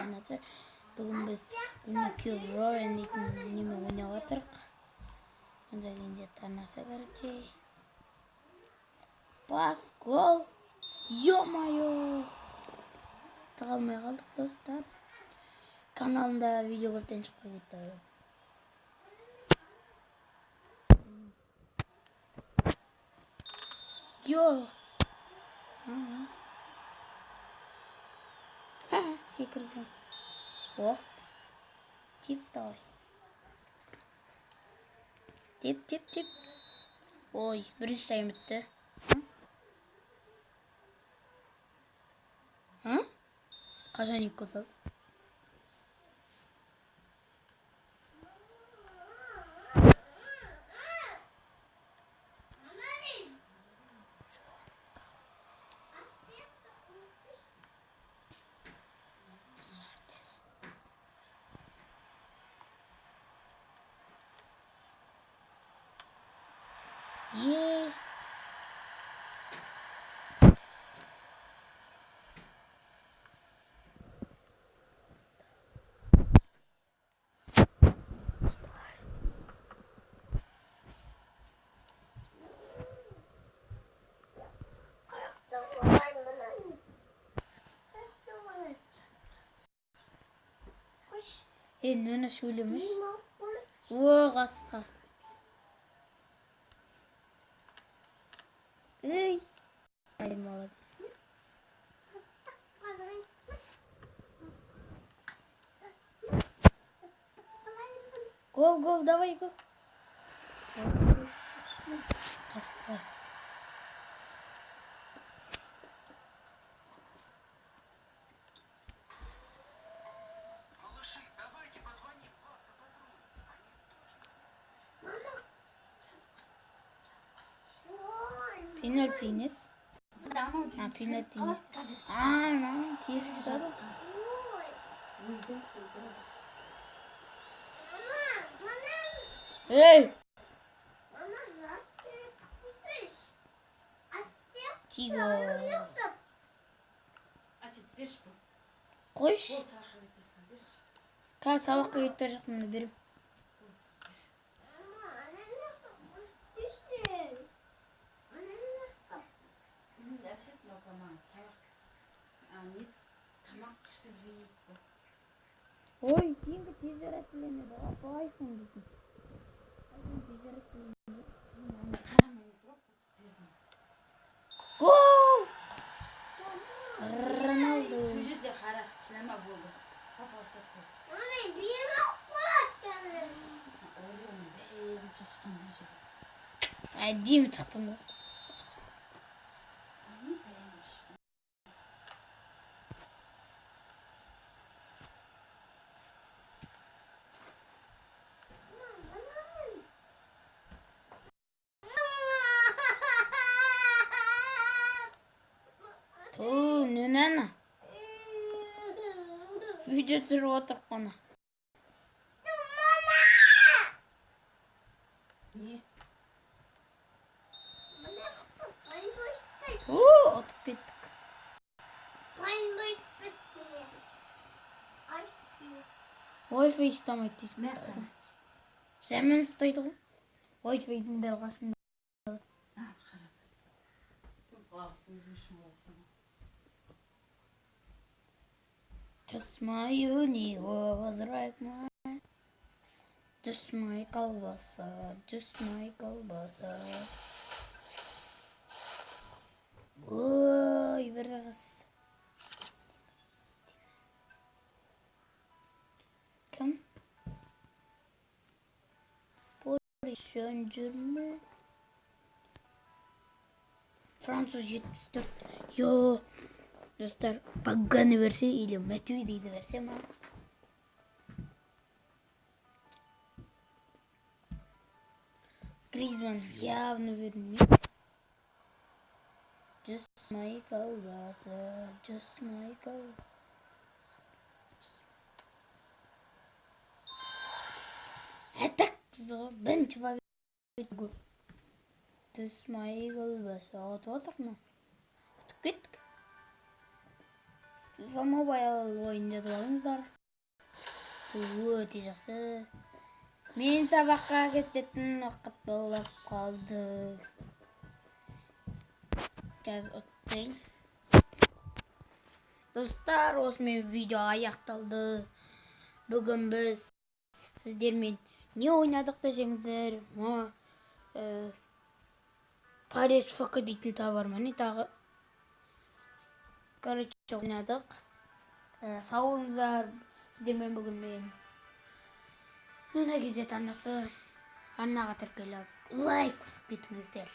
канаты. Бүгін біз Roaring дейтін неме ойнап отырық. Онда кейінде тарнаса короче. Пас, гол. Ё-моё! Таға алмай қалдық, достар. Каналында видео көптен шықпай кетті. Ё! Секірген. О! Тип давай. Тип. Ой, бірінші тайм бітті. Қашан екі гол салды? Нөні сөйлемеш. О, қасқа. Ай, молодец. Гол, давай, гол. Қасқа. Penalty емес. Penalty емес. Тесіп тұрды. Эй! Тиго. Қойш. Қазір сабаққа кетіп жатқанымды беріп. Ой, кейінгі тезер әтіленеді. Айфон дейтін. Тезер әтіленеді. Гол! Роналду. Сол жерде қара, шылама болды. Папа ұстап қойсын. Маме, бері қояды. Орион бәрін шашқан жер. Әдемі тықтым ба? Нөні. Видео түсіріп отырып қана. Отып кеттік. Wi-Fi ұстамайды дейсің. Жәмен ұстайды ғой. Wi-Fi-дің дәл қасында. Just my uni was right man. Just my колбаса. Ой, бір қыз. Кім? Полишен жүрме. Француз 74. Йо. Достар, Поганы берсе или Матюй дейді берсе ма? Гризман явно бермейді. Just my колбаса. Әттік қызығы бірінші победа гол. Just my колбаса. Отып отырмын. Отып кеттік. Mobile oyun жазып алыңыздар. Өте жақсы. Мен сабаққа кететін уақыт болып қалды. Қазір өтейін. Достар, осымен видео аяқталды. Бүгін біз сіздермен не ойнадық десеңіздер, Париж ФК дейтін табар міне тағы. Короче, ойнадық. Сау болыңыздар. Сіздермен бүгін мен Нұна кезет арнасы арнаға тіркеліп лайк басып кетіңіздер.